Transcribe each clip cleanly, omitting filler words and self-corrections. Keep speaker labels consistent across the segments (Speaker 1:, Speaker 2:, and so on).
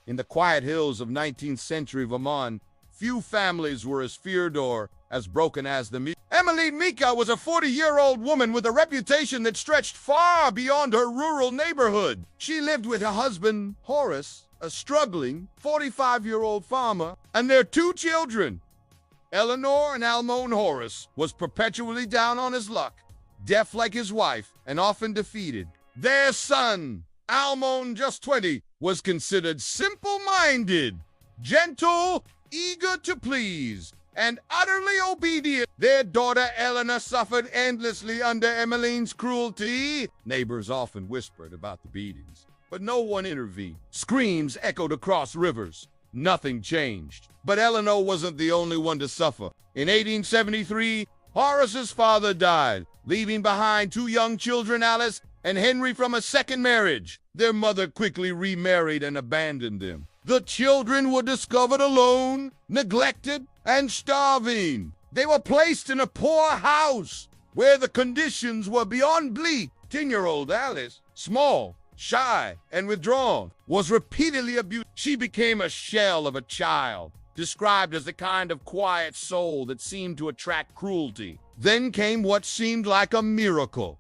Speaker 1: In the quiet hills of 19th century Vermont, few families were as feared or as broken as the Mika. Emmeline Mika was a 40-year-old woman with a reputation that stretched far beyond her rural neighborhood. She lived with her husband, Horace, a struggling 45-year-old farmer, and their two children. Eleanor and Almon. Horace was perpetually down on his luck, deaf like his wife, and often defeated. Their son, Almon, just 20, was considered simple-minded, gentle, eager to please, and utterly obedient. Their daughter Eleanor suffered endlessly under Emmeline's cruelty. Neighbors often whispered about the beatings, but no one intervened. Screams echoed across rivers. Nothing changed. But Eleanor wasn't the only one to suffer. In 1873, Horace's father died, leaving behind two young children, Alice and Henry, from a second marriage. Their mother quickly remarried and abandoned them. The children were discovered alone, neglected, and starving. They were placed in a poor house where the conditions were beyond bleak. 10-year-old Alice, small, shy, and withdrawn, was repeatedly abused. She became a shell of a child, described as the kind of quiet soul that seemed to attract cruelty. Then came what seemed like a miracle.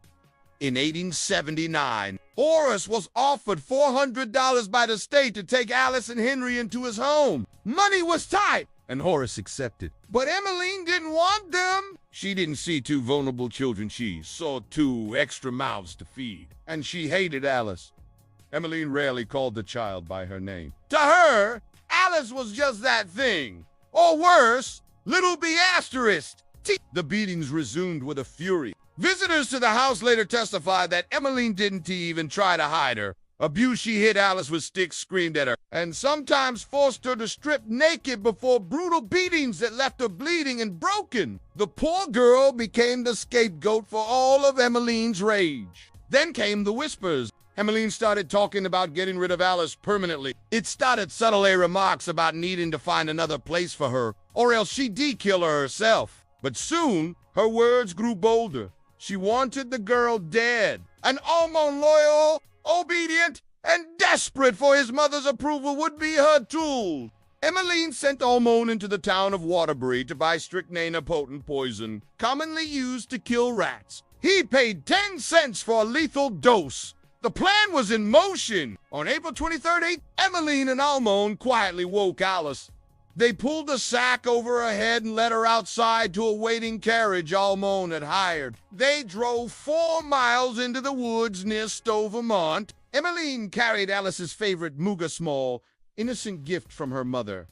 Speaker 1: In 1879, Horace was offered $400 by the state to take Alice and Henry into his home. Money was tight, and Horace accepted. But Emmeline didn't want them. She didn't see two vulnerable children. She saw two extra mouths to feed, and she hated Alice. Emmeline rarely called the child by her name. To her, Alice was just that thing, or worse, little B asterisk. The beatings resumed with a fury. Visitors to the house later testified that Emmeline didn't even try to hide her abuse. She hit Alice with sticks, screamed at her, and sometimes forced her to strip naked before brutal beatings that left her bleeding and broken. The poor girl became the scapegoat for all of Emmeline's rage. Then came the whispers. Emmeline started talking about getting rid of Alice permanently. It started subtle remarks about needing to find another place for her, or else she'd kill her herself. But soon, her words grew bolder. She wanted the girl dead. An Almon loyal, obedient, and desperate for his mother's approval would be her tool. Emmeline sent Almon into the town of Waterbury to buy strychnine, a potent poison commonly used to kill rats. He paid 10 cents for a lethal dose. The plan was in motion. On April 23rd, Emmeline and Almon quietly woke Alice. They pulled a sack over her head and led her outside to a waiting carriage Almon had hired. They drove 4 miles into the woods near Stowe, Vermont. Emmeline carried Alice's favorite Muga Small, innocent gift from her mother.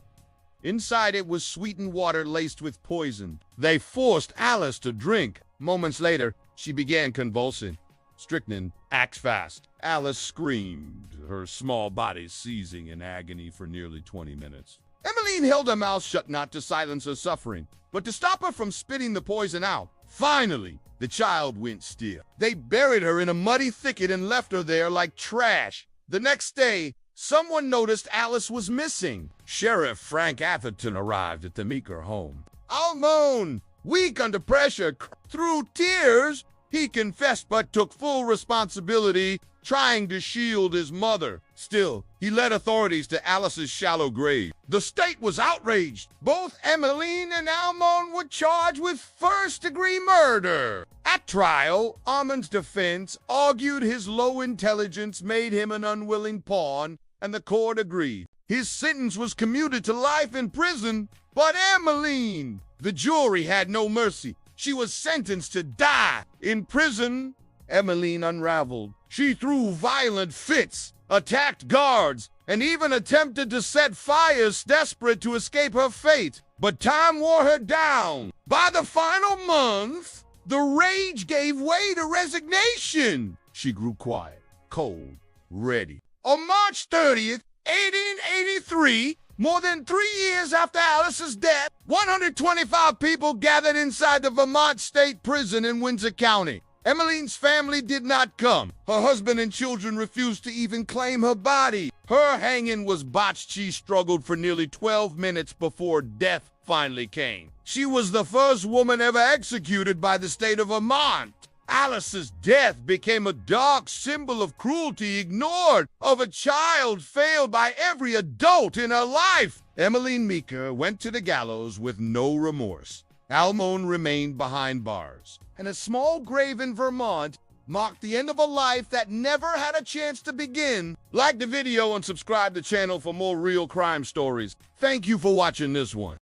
Speaker 1: Inside it was sweetened water laced with poison. They forced Alice to drink. Moments later, she began convulsing. Strychnine acts fast. Alice screamed, her small body seizing in agony for nearly 20 minutes. Emmeline held her mouth shut, not to silence her suffering, but to stop her from spitting the poison out. Finally, the child went still. They buried her in a muddy thicket and left her there like trash. The next day, someone noticed Alice was missing. Sheriff Frank Atherton arrived at the Meeker home. Almon, weak under pressure, through tears, he confessed but took full responsibility, trying to shield his mother. Still, he led authorities to Alice's shallow grave. The state was outraged. Both Emmeline and Almon were charged with first-degree murder. At trial, Almon's defense argued his low intelligence made him an unwilling pawn, and the court agreed. His sentence was commuted to life in prison. But Emmeline, the jury had no mercy. She was sentenced to die. In prison, Emmeline unraveled. She threw violent fits, attacked guards, and even attempted to set fires, desperate to escape her fate. But time wore her down. By the final month, the rage gave way to resignation. She grew quiet, cold, ready. On March 30th, 1883, more than 3 years after Alice's death, 125 people gathered inside the Vermont State Prison in Windsor County. Emmeline's family did not come. Her husband and children refused to even claim her body. Her hanging was botched. She struggled for nearly 12 minutes before death finally came. She was the first woman ever executed by the state of Vermont. Alice's death became a dark symbol of cruelty ignored, of a child failed by every adult in her life. Emmeline Meeker went to the gallows with no remorse. Almone remained behind bars, and a small grave in Vermont marked the end of a life that never had a chance to begin. Like the video and subscribe to the channel for more real crime stories. Thank you for watching this one.